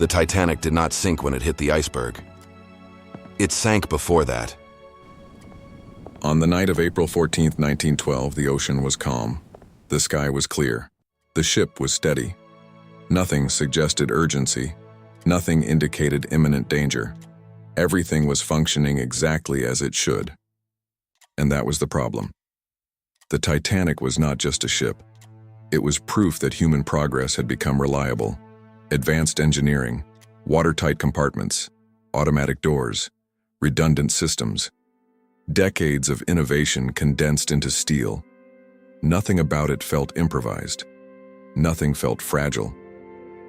The Titanic did not sink when it hit the iceberg. It sank before that. On the night of April 14, 1912, the ocean was calm. The sky was clear. The ship was steady. Nothing suggested urgency. Nothing indicated imminent danger. Everything was functioning exactly as it should. And that was the problem. The Titanic was not just a ship. It was proof that human progress had become reliable. Advanced engineering, watertight compartments, automatic doors, redundant systems. Decades of innovation condensed into steel. Nothing about it felt improvised. Nothing felt fragile.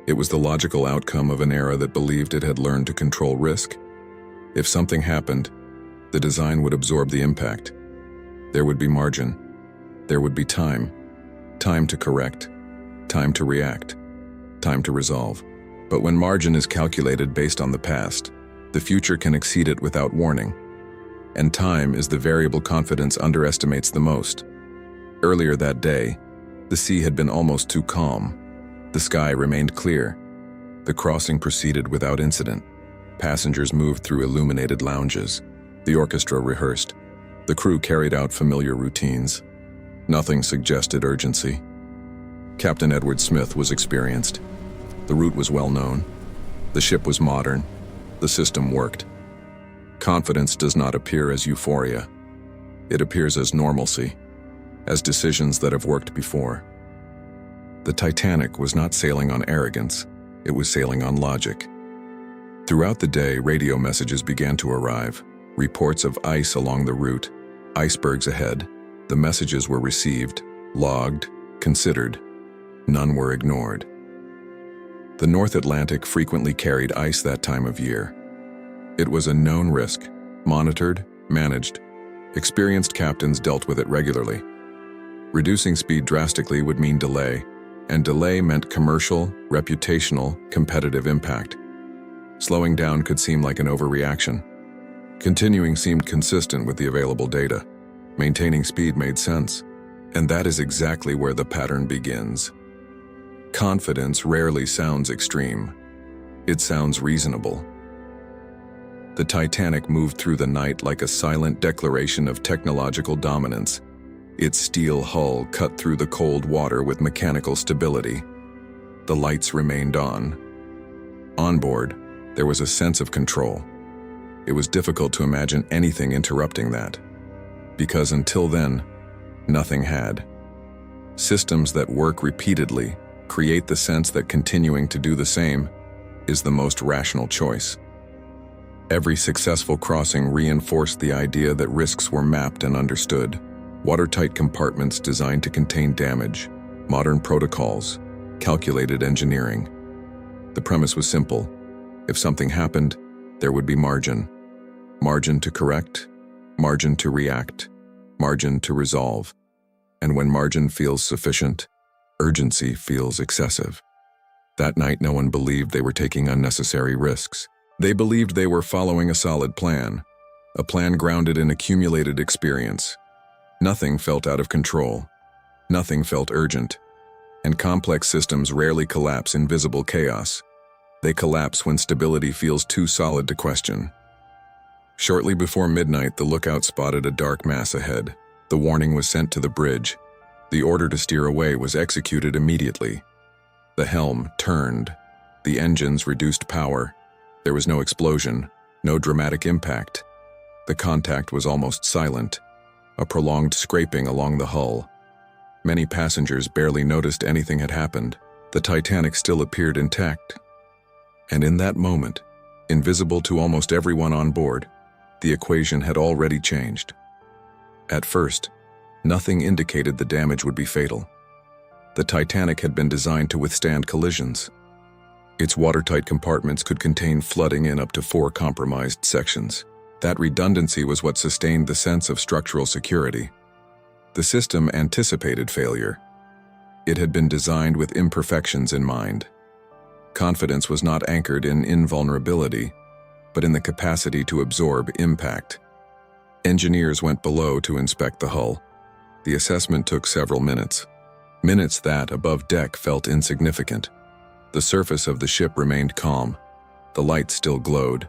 It was the logical outcome of an era that believed it had learned to control risk. If something happened, the design would absorb the impact. There would be margin. There would be time. Time to correct. Time to react. Time to resolve. But when margin is calculated based on the past, the future can exceed it without warning. And time is the variable confidence underestimates the most. Earlier that day, the sea had been almost too calm. The sky remained clear. The crossing proceeded without incident. Passengers moved through illuminated lounges. The orchestra rehearsed. The crew carried out familiar routines. Nothing suggested urgency. Captain Edward Smith was experienced. The route was well known. The ship was modern. The system worked. Confidence does not appear as euphoria. It appears as normalcy, as decisions that have worked before. The Titanic was not sailing on arrogance, it was sailing on logic. Throughout the day, radio messages began to arrive, reports of ice along the route, icebergs ahead. The messages were received, logged, considered. None were ignored. The North Atlantic frequently carried ice that time of year. It was a known risk, monitored, managed. Experienced captains dealt with it regularly. Reducing speed drastically would mean delay, and delay meant commercial, reputational, competitive impact. Slowing down could seem like an overreaction. Continuing seemed consistent with the available data. Maintaining speed made sense. And that is exactly where the pattern begins. Confidence rarely sounds extreme. It sounds reasonable. The Titanic moved through the night like a silent declaration of technological dominance. Its steel hull cut through the cold water with mechanical stability. The lights remained on. On board, there was a sense of control. It was difficult to imagine anything interrupting that, because until then, nothing had. Systems that work repeatedly create the sense that continuing to do the same is the most rational choice. Every successful crossing reinforced the idea that risks were mapped and understood. Watertight compartments designed to contain damage, modern protocols, calculated engineering. The premise was simple. If something happened, there would be margin. Margin to correct, margin to react, margin to resolve. And when margin feels sufficient, urgency feels excessive. That night, no one believed they were taking unnecessary risks. They believed they were following a solid plan, a plan grounded in accumulated experience. Nothing felt out of control. Nothing felt urgent. And complex systems rarely collapse in visible chaos. They collapse when stability feels too solid to question. Shortly before midnight, the lookout spotted a dark mass ahead. The warning was sent to the bridge. The order to steer away was executed immediately. The helm turned. The engines reduced power. There was no explosion, no dramatic impact. The contact was almost silent, a prolonged scraping along the hull. Many passengers barely noticed anything had happened. The Titanic still appeared intact. And in that moment, invisible to almost everyone on board, the equation had already changed. At first, nothing indicated the damage would be fatal. The Titanic had been designed to withstand collisions. Its watertight compartments could contain flooding in up to 4 compromised sections. That redundancy was what sustained the sense of structural security. The system anticipated failure. It had been designed with imperfections in mind. Confidence was not anchored in invulnerability, but in the capacity to absorb impact. Engineers went below to inspect the hull. The assessment took several minutes. Minutes that, above deck, felt insignificant. The surface of the ship remained calm. The lights still glowed.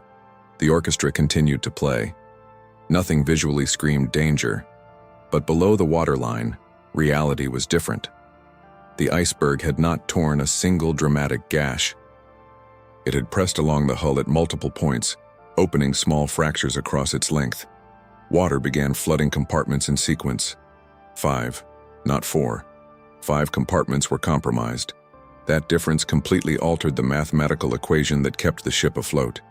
The orchestra continued to play. Nothing visually screamed danger, but below the waterline, reality was different. The iceberg had not torn a single dramatic gash. It had pressed along the hull at multiple points, opening small fractures across its length. Water began flooding compartments in sequence. 5, not 4. 5 compartments were compromised. That difference completely altered the mathematical equation that kept the ship afloat.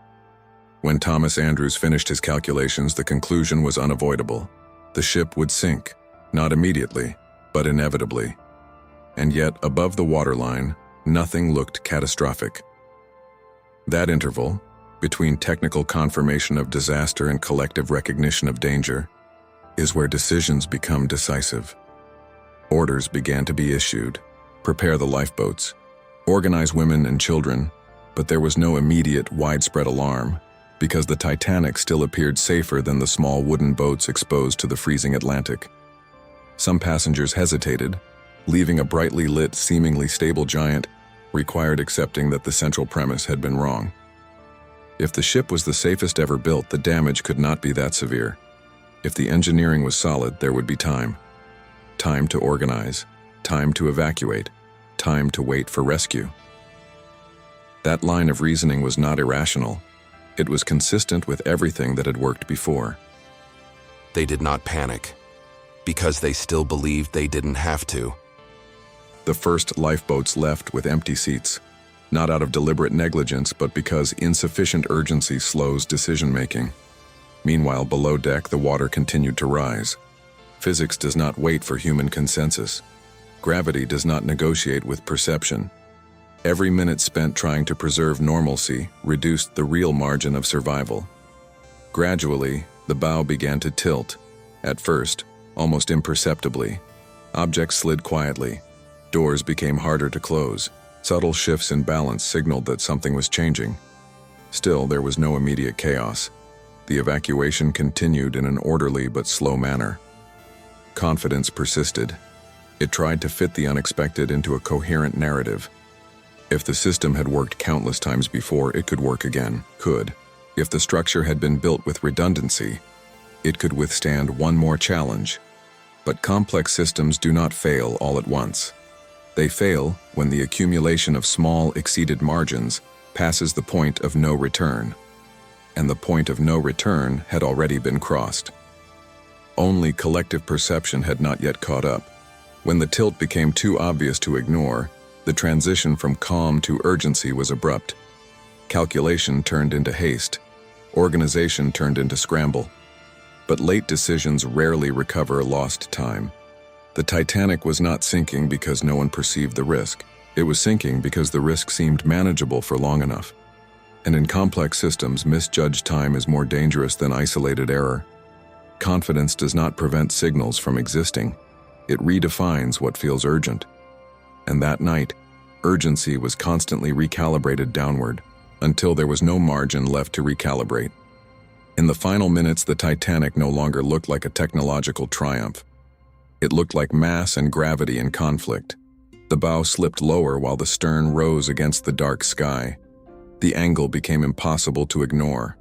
When Thomas Andrews finished his calculations, the conclusion was unavoidable. The ship would sink, not immediately, but inevitably. And yet, above the waterline, nothing looked catastrophic. That interval, between technical confirmation of disaster and collective recognition of danger, is where decisions become decisive. Orders began to be issued. Prepare the lifeboats. Organize women and children, but there was no immediate, widespread alarm, because the Titanic still appeared safer than the small wooden boats exposed to the freezing Atlantic. Some passengers hesitated. Leaving a brightly lit, seemingly stable giant required accepting that the central premise had been wrong. If the ship was the safest ever built, the damage could not be that severe. If the engineering was solid, there would be time. Time to organize, time to evacuate, time to wait for rescue. That line of reasoning was not irrational. It was consistent with everything that had worked before. They did not panic, because they still believed they didn't have to. The first lifeboats left with empty seats, not out of deliberate negligence, but because insufficient urgency slows decision-making. Meanwhile, below deck, the water continued to rise. Physics does not wait for human consensus. Gravity does not negotiate with perception. Every minute spent trying to preserve normalcy reduced the real margin of survival. Gradually, the bow began to tilt. At first, almost imperceptibly. Objects slid quietly. Doors became harder to close. Subtle shifts in balance signaled that something was changing. Still, there was no immediate chaos. The evacuation continued in an orderly but slow manner. Confidence persisted. It tried to fit the unexpected into a coherent narrative. If the system had worked countless times before, it could work again. If the structure had been built with redundancy, it could withstand one more challenge. But complex systems do not fail all at once. They fail when the accumulation of small exceeded margins passes the point of no return. And the point of no return had already been crossed. Only collective perception had not yet caught up. When the tilt became too obvious to ignore, the transition from calm to urgency was abrupt. Calculation turned into haste. Organization turned into scramble. But late decisions rarely recover lost time. The Titanic was not sinking because no one perceived the risk. It was sinking because the risk seemed manageable for long enough. And in complex systems, misjudged time is more dangerous than isolated error. Confidence does not prevent signals from existing. It redefines what feels urgent. And that night, urgency was constantly recalibrated downward, until there was no margin left to recalibrate. In the final minutes, the Titanic no longer looked like a technological triumph. It looked like mass and gravity in conflict. The bow slipped lower while the stern rose against the dark sky. The angle became impossible to ignore.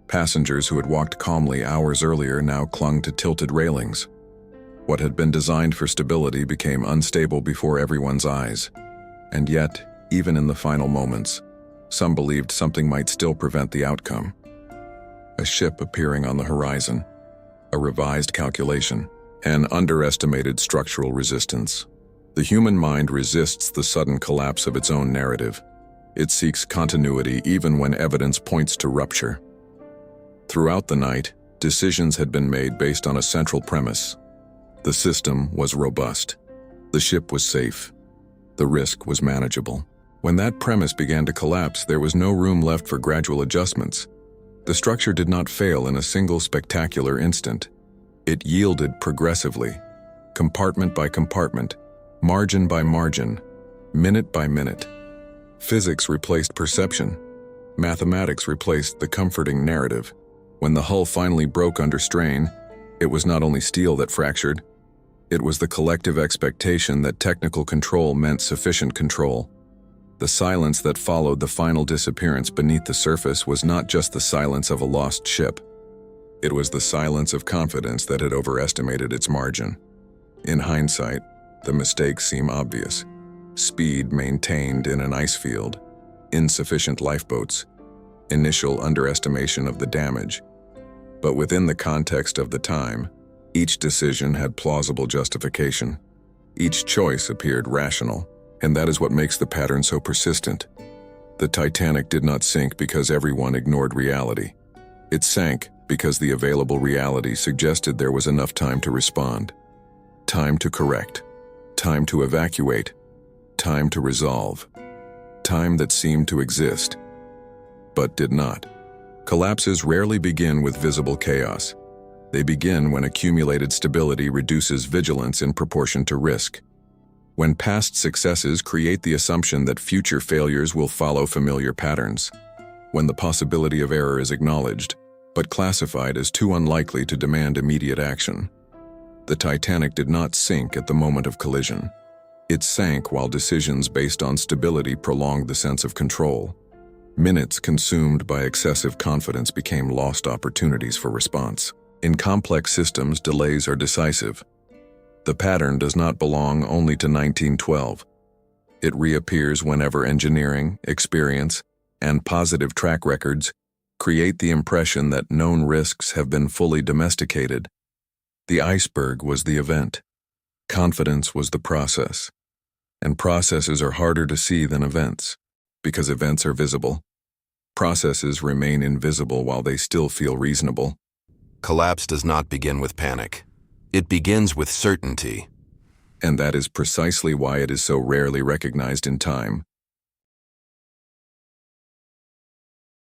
Passengers who had walked calmly hours earlier now clung to tilted railings. What had been designed for stability became unstable before everyone's eyes. And yet, even in the final moments, some believed something might still prevent the outcome. A ship appearing on the horizon, a revised calculation, an underestimated structural resistance. The human mind resists the sudden collapse of its own narrative. It seeks continuity even when evidence points to rupture. Throughout the night, decisions had been made based on a central premise. The system was robust. The ship was safe. The risk was manageable. When that premise began to collapse, there was no room left for gradual adjustments. The structure did not fail in a single spectacular instant. It yielded progressively, compartment by compartment, margin by margin, minute by minute. Physics replaced perception. Mathematics replaced the comforting narrative. When the hull finally broke under strain, it was not only steel that fractured, it was the collective expectation that technical control meant sufficient control. The silence that followed the final disappearance beneath the surface was not just the silence of a lost ship. It was the silence of confidence that had overestimated its margin. In hindsight, the mistakes seem obvious. Speed maintained in an ice field, insufficient lifeboats, initial underestimation of the damage. But within the context of the time, each decision had plausible justification. Each choice appeared rational, and that is what makes the pattern so persistent. The Titanic did not sink because everyone ignored reality. It sank because the available reality suggested there was enough time to respond. Time to correct. Time to evacuate. Time to resolve. Time that seemed to exist, but did not. Collapses rarely begin with visible chaos. They begin when accumulated stability reduces vigilance in proportion to risk. When past successes create the assumption that future failures will follow familiar patterns. When the possibility of error is acknowledged, but classified as too unlikely to demand immediate action. The Titanic did not sink at the moment of collision. It sank while decisions based on stability prolonged the sense of control. Minutes consumed by excessive confidence became lost opportunities for response. In complex systems, delays are decisive. The pattern does not belong only to 1912. It reappears whenever engineering, experience, and positive track records create the impression that known risks have been fully domesticated. The iceberg was the event. Confidence was the process. And processes are harder to see than events, because events are visible. Processes remain invisible while they still feel reasonable. Collapse does not begin with panic. It begins with certainty. And that is precisely why it is so rarely recognized in time.